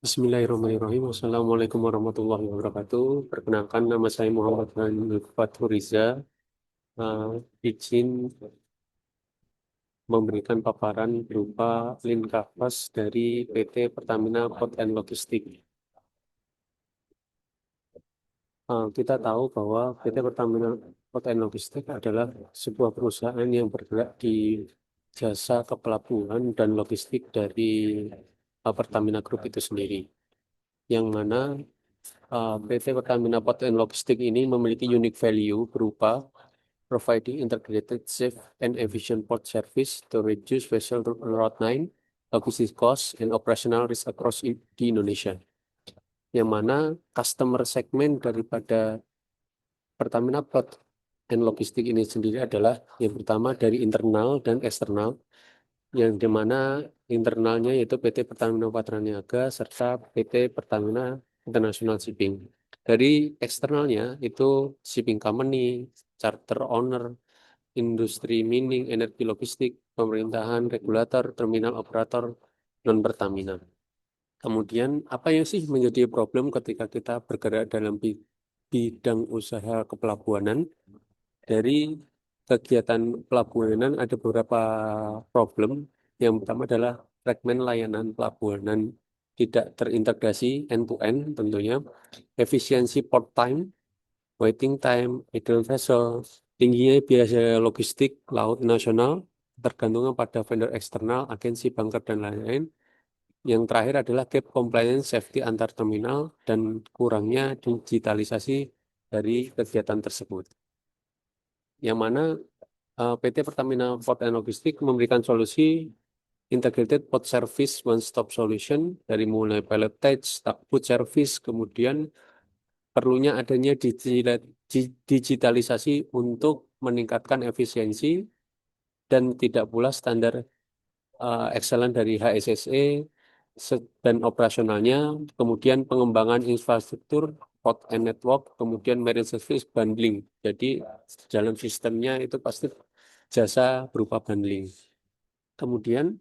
Bismillahirrahmanirrahim. Assalamualaikum warahmatullahi wabarakatuh. Perkenalkan, nama saya Muhammad Fathur Riza. Izin memberikan paparan berupa Linkavas dari PT Pertamina Port and Logistik. Kita tahu bahwa PT Pertamina Port and Logistik adalah sebuah perusahaan yang bergerak di jasa kepelabuhan dan logistik dari Pertamina Group itu sendiri, yang mana PT Pertamina Port and Logistik ini memiliki unique value berupa providing integrated, safe, and efficient port service to reduce vessel route time, logistics cost, and operational risk across di Indonesia. Yang mana customer segmen daripada Pertamina Port and Logistik ini sendiri adalah yang pertama dari internal dan eksternal, yang dimana internalnya yaitu PT Pertamina Patraniaga serta PT Pertamina International Shipping. Dari eksternalnya itu shipping company, charter owner, industri mining, energi logistik, pemerintahan, regulator, terminal operator, non Pertamina. Kemudian apa yang sih menjadi problem ketika kita bergerak dalam bidang usaha kepelabuhanan? Dari kegiatan pelabuhanan ada beberapa problem. Yang pertama adalah fragmen layanan pelabuhanan tidak terintegrasi end-to-end tentunya, efisiensi port time, waiting time, idle vessel, tingginya biaya logistik laut nasional, tergantung pada vendor eksternal, agensi bunker, dan lain-lain. Yang terakhir adalah gap compliance safety antar terminal dan kurangnya digitalisasi dari kegiatan tersebut. Yang mana PT Pertamina Port and Logistik memberikan solusi integrated port service one-stop solution dari mulai pilotage, tugboat service, kemudian perlunya adanya digitalisasi untuk meningkatkan efisiensi dan tidak pula standar excellent dari HSSE dan operasionalnya, kemudian pengembangan infrastruktur, port and network, kemudian marine service bundling. Jadi dalam sistemnya itu pasti jasa berupa bundling. Kemudian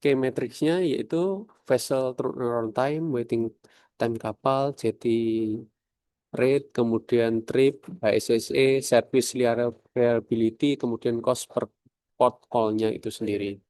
key metrics-nya yaitu vessel turnaround time, waiting time kapal, jetty rate, kemudian trip, HSSE, service reliability, kemudian cost per port call-nya itu sendiri.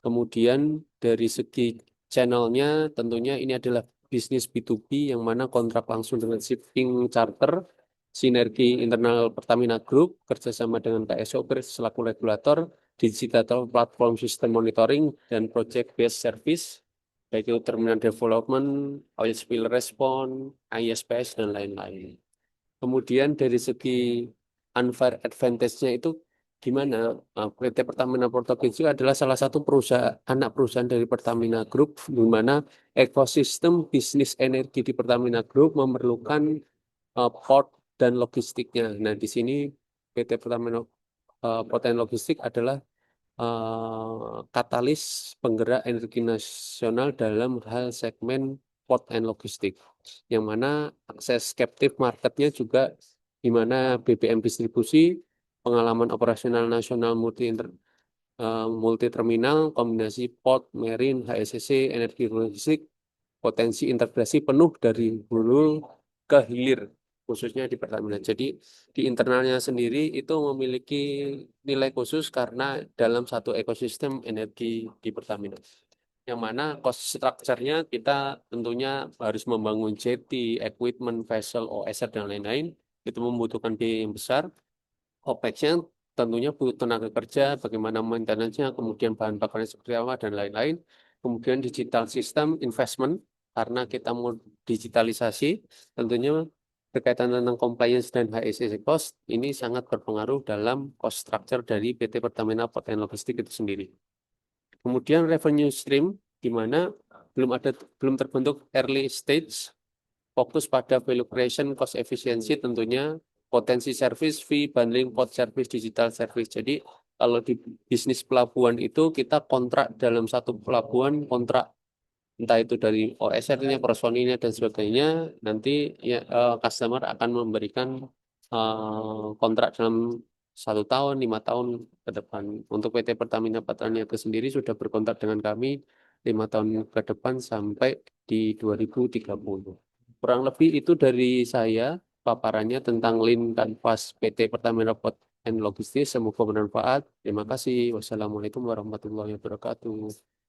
Kemudian dari segi channelnya tentunya ini adalah bisnis B2B yang mana kontrak langsung dengan shipping charter, sinergi internal Pertamina Group, kerjasama dengan KSOP selaku regulator, digital platform system monitoring, dan project-based service, baik itu terminal development, oil spill response, ISPS, dan lain-lain. Kemudian dari segi unfair advantage-nya itu gimana? PT Pertamina Porto Genius adalah salah satu perusahaan anak perusahaan dari Pertamina Group, di mana ekosistem bisnis energi di Pertamina Group memerlukan port dan logistiknya. Nah, di sini PT Pertamina Port and Logistik adalah katalis penggerak energi nasional dalam hal segmen port and logistik, yang mana akses captive marketnya juga di mana BBM distribusi, pengalaman operasional nasional multi terminal, kombinasi port, marine, HSCC, energi logistik, potensi integrasi penuh dari hulu ke hilir, khususnya di Pertamina. Jadi di internalnya sendiri itu memiliki nilai khusus karena dalam satu ekosistem energi di Pertamina. Yang mana cost structure-nya kita tentunya harus membangun jetty, equipment, vessel, OSR, dan lain-lain. Itu membutuhkan biaya yang besar. OPEX-nya tentunya butuh tenaga kerja, bagaimana maintenance-nya, kemudian bahan bakarnya seperti apa, dan lain-lain. Kemudian digital system investment, karena kita mau digitalisasi, tentunya berkaitan tentang compliance dan HSE cost, ini sangat berpengaruh dalam cost structure dari PT Pertamina Port and Logistik itu sendiri. Kemudian revenue stream, di mana belum terbentuk early stage, fokus pada value creation, cost efficiency, tentunya potensi service fee, bundling port service, digital service. Jadi kalau di bisnis pelabuhan itu kita kontrak dalam satu pelabuhan, kontrak entah itu dari OSR-nya, personilnya, dan sebagainya, nanti ya, customer akan memberikan kontrak dalam 1 tahun, 5 tahun ke depan. Untuk PT Pertamina Patraniaga sendiri sudah berkontrak dengan kami 5 tahun ke depan sampai di 2030. Kurang lebih itu dari saya paparannya tentang Lean Canvas PT Pertamina Port and Logistics. Semoga bermanfaat. Terima kasih. Wassalamualaikum warahmatullahi wabarakatuh.